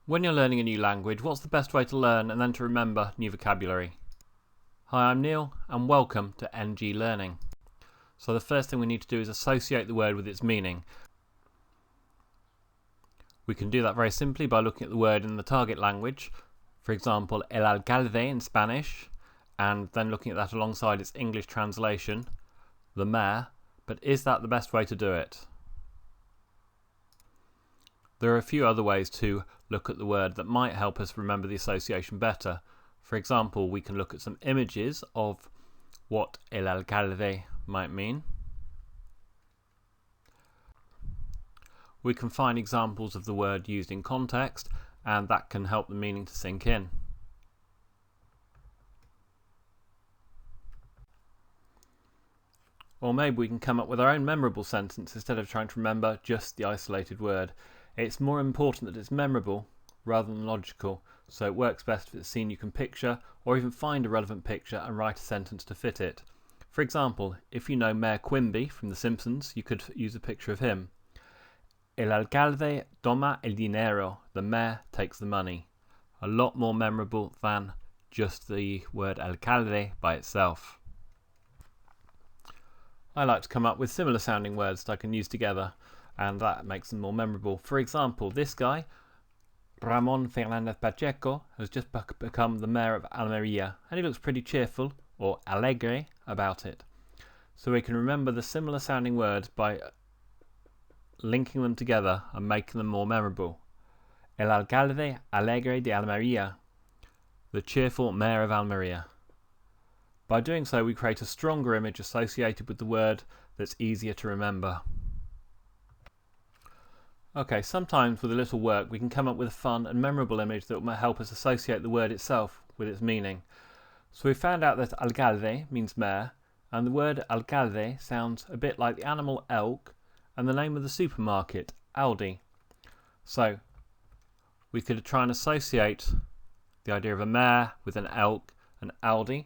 When you're learning a new language, what's the best way to learn and then to remember new vocabulary? Hi, I'm Neil and welcome to NG Learning. So the first thing we need to do is associate the word with its meaning. We can do that very simply by looking at the word in the target language, for example, el alcalde in Spanish, and then looking at that alongside its English translation, the mayor. But is that the best way to do it? There are a few other ways to look at the word that might help us remember the association better. For example, we can look at some images of what el alcalde might mean. We can find examples of the word used in context, and that can help the meaning to sink in. Or maybe we can come up with our own memorable sentence instead of trying to remember just the isolated word. It's more important that it's memorable rather than logical, so it works best if it's a scene you can picture or even find a relevant picture and write a sentence to fit it. For example, if you know Mayor Quimby from The Simpsons, you could use a picture of him. El alcalde toma el dinero. The mayor takes the money. A lot more memorable than just the word alcalde by itself. I like to come up with similar sounding words that I can use together, and that makes them more memorable. For example, this guy, Ramon Fernandez Pacheco, has just become the mayor of Almeria, and he looks pretty cheerful, or alegre, about it. So we can remember the similar sounding words by linking them together and making them more memorable. El alcalde alegre de Almeria, the cheerful mayor of Almeria. By doing so, we create a stronger image associated with the word that's easier to remember. Okay, sometimes with a little work we can come up with a fun and memorable image that will help us associate the word itself with its meaning. So we found out that alcalde means mayor, and the word alcalde sounds a bit like the animal elk and the name of the supermarket, Aldi. So we could try and associate the idea of a mayor with an elk and Aldi,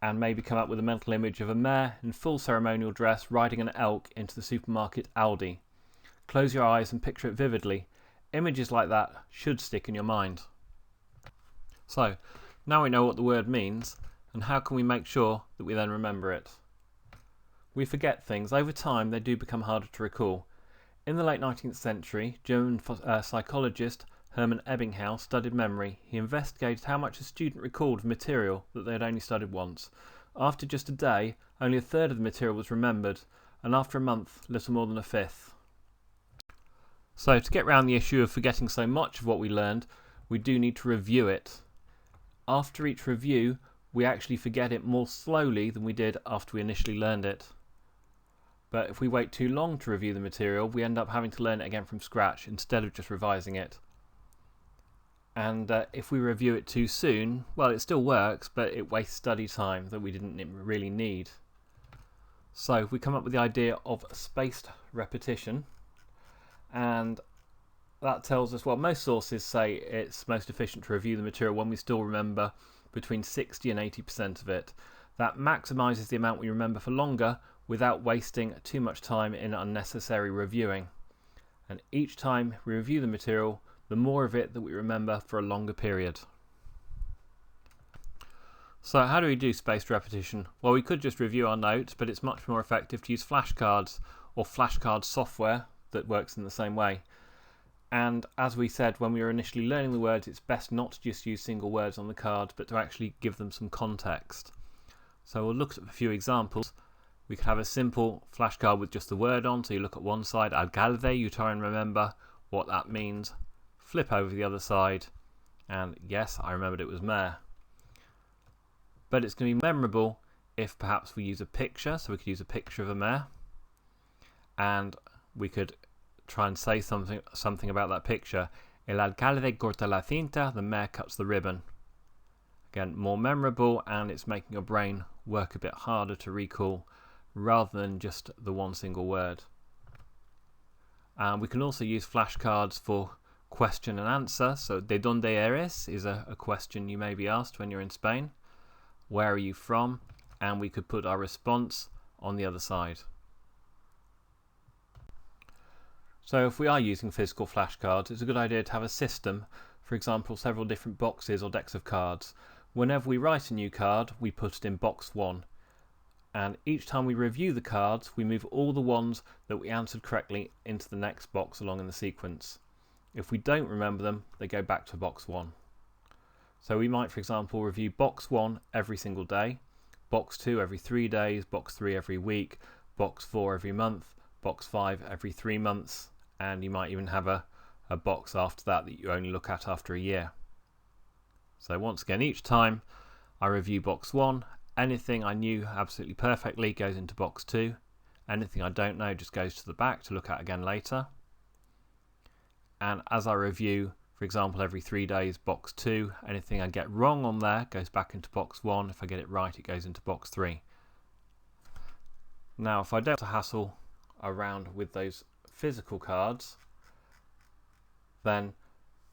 and maybe come up with a mental image of a mayor in full ceremonial dress riding an elk into the supermarket Aldi. Close your eyes and picture it vividly. Images like that should stick in your mind. So, now we know what the word means, and how can we make sure that we then remember it? We forget things. Over time, they do become harder to recall. In the late 19th century, German psychologist Hermann Ebbinghaus studied memory. He investigated how much a student recalled of material that they had only studied once. After just a day, only a third of the material was remembered, and after a month, little more than a fifth. So to get round the issue of forgetting so much of what we learned, we do need to review it. After each review, we actually forget it more slowly than we did after we initially learned it. But if we wait too long to review the material, we end up having to learn it again from scratch instead of just revising it. And if we review it too soon, well, it still works, but it wastes study time that we didn't really need. So we come up with the idea of spaced repetition, and that tells us, well, most sources say it's most efficient to review the material when we still remember between 60 and 80% of it. That maximises the amount we remember for longer without wasting too much time in unnecessary reviewing. And each time we review the material, the more of it that we remember for a longer period. So how do we do spaced repetition? Well, we could just review our notes, but it's much more effective to use flashcards or flashcard software that works in the same way. And as we said when we were initially learning the words, it's best not to just use single words on the card, but to actually give them some context. So we'll look at a few examples. We could have a simple flashcard with just the word on, so you look at one side, alcalde, you try and remember what that means. Flip over the other side, and yes, I remembered it was mayor. But it's going to be memorable if perhaps we use a picture, so we could use a picture of a mayor, and we could try and say something about that picture. El alcalde corta la cinta, the mayor cuts the ribbon. Again, more memorable, and it's making your brain work a bit harder to recall rather than just the one single word. And we can also use flashcards for question and answer. So, ¿de dónde eres? Is a question you may be asked when you're in Spain. Where are you from? And we could put our response on the other side. So if we are using physical flashcards, it's a good idea to have a system for example, several different boxes or decks of cards. Whenever we write a new card, we put it in box 1. And each time we review the cards, we move all the ones that we answered correctly into the next box along in the sequence. If we don't remember them, they go back to box 1. So we might, for example, review box 1 every single day, box 2 every 3 days, box 3 every week, box 4 every month, box 5 every 3 months, and you might even have a box after that you only look at after a year. So once again, each time I review box 1, anything I knew absolutely perfectly goes into box 2. Anything I don't know just goes to the back to look at again later. And as I review, for example, every 3 days, box 2, anything I get wrong on there goes back into box 1. If I get it right, it goes into box 3. Now, if I don't have to hassle around with those physical cards, then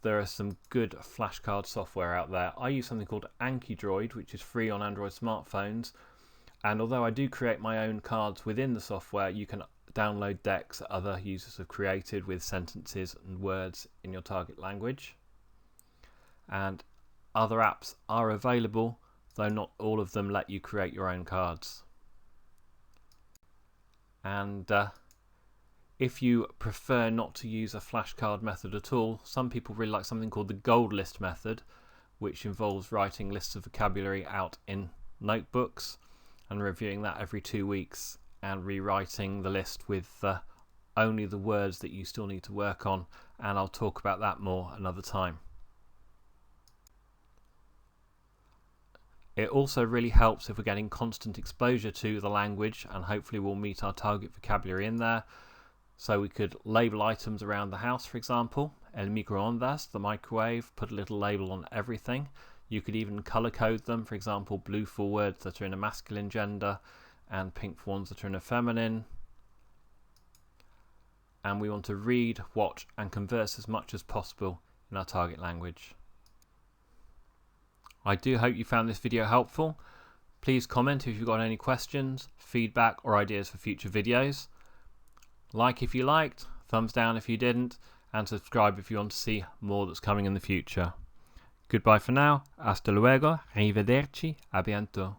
there are some good flashcard software out there. I use something called AnkiDroid, which is free on Android smartphones. And although I do create my own cards within the software, you can download decks that other users have created with sentences and words in your target language. And other apps are available, though not all of them let you create your own cards. And if you prefer not to use a flashcard method at all, some people really like something called the gold list method, which involves writing lists of vocabulary out in notebooks and reviewing that every 2 weeks and rewriting the list with only the words that you still need to work on, and I'll talk about that more another time. It also really helps if we're getting constant exposure to the language, and hopefully we'll meet our target vocabulary in there. So we could label items around the house, for example. El microondas, the microwave, put a little label on everything. You could even colour code them, for example, blue for words that are in a masculine gender and pink for ones that are in a feminine. And we want to read, watch and converse as much as possible in our target language. I do hope you found this video helpful. Please comment if you've got any questions, feedback or ideas for future videos. Like if you liked, thumbs down if you didn't, and subscribe if you want to see more that's coming in the future. Goodbye for now, hasta luego, arrivederci, a bientôt.